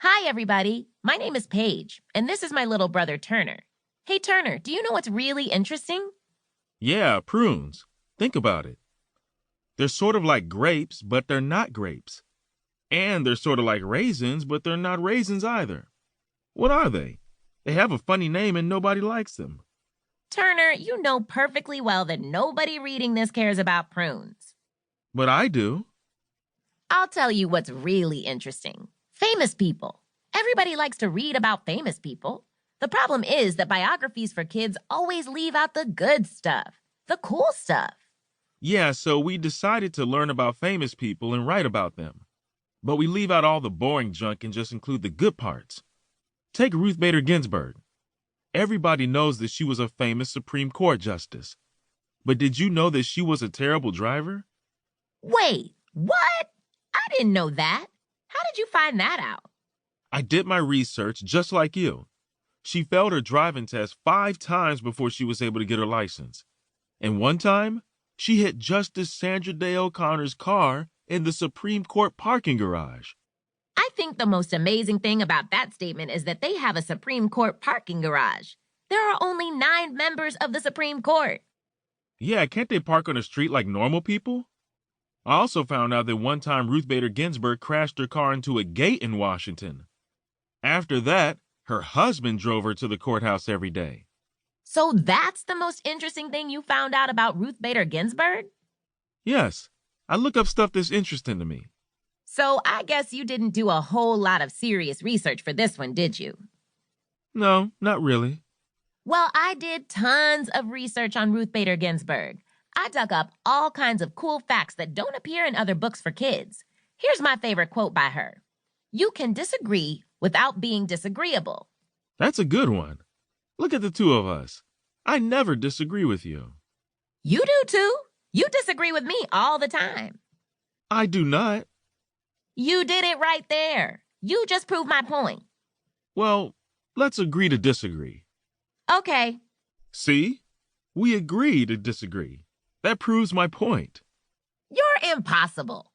Hi, everybody. My name is Paige, and this is my little brother, Turner. Hey, Turner, do you know what's really interesting? Yeah, prunes. Think about it. They're sort of like grapes, but they're not grapes. And they're sort of like raisins, but they're not raisins either. What are they? They have a funny name and nobody likes them. Turner, you know perfectly well that nobody reading this cares about prunes. But I do. I'll tell you what's really interesting. Famous people. Everybody likes to read about famous people. The problem is that biographies for kids always leave out the good stuff, the cool stuff. Yeah, so we decided to learn about famous people and write about them. But we leave out all the boring junk and just include the good parts. Take Ruth Bader Ginsburg. Everybody knows that she was a famous Supreme Court justice. But did you know that she was a terrible driver? Wait, what? I didn't know that. How did you find that out? I did my research just like you. She failed her driving test 5 times before she was able to get her license. And one time, she hit Justice Sandra Day O'Connor's car in the Supreme Court parking garage. I think the most amazing thing about that statement is that they have a Supreme Court parking garage. There are only 9 members of the Supreme Court. Yeah, can't they park on the street like normal people? I also found out that one time Ruth Bader Ginsburg crashed her car into a gate in Washington. After that, her husband drove her to the courthouse every day. So that's the most interesting thing you found out about Ruth Bader Ginsburg? Yes, I look up stuff that's interesting to me. So I guess you didn't do a whole lot of serious research for this one, did you? No, not really. Well, I did tons of research on Ruth Bader Ginsburg. I dug up all kinds of cool facts that don't appear in other books for kids. Here's my favorite quote by her. "You can disagree without being disagreeable." That's a good one. Look at the two of us. I never disagree with you. You do too. You disagree with me all the time. I do not. You did it right there. You just proved my point. Well, let's agree to disagree. Okay. See? We agree to disagree. That proves my point. You're impossible.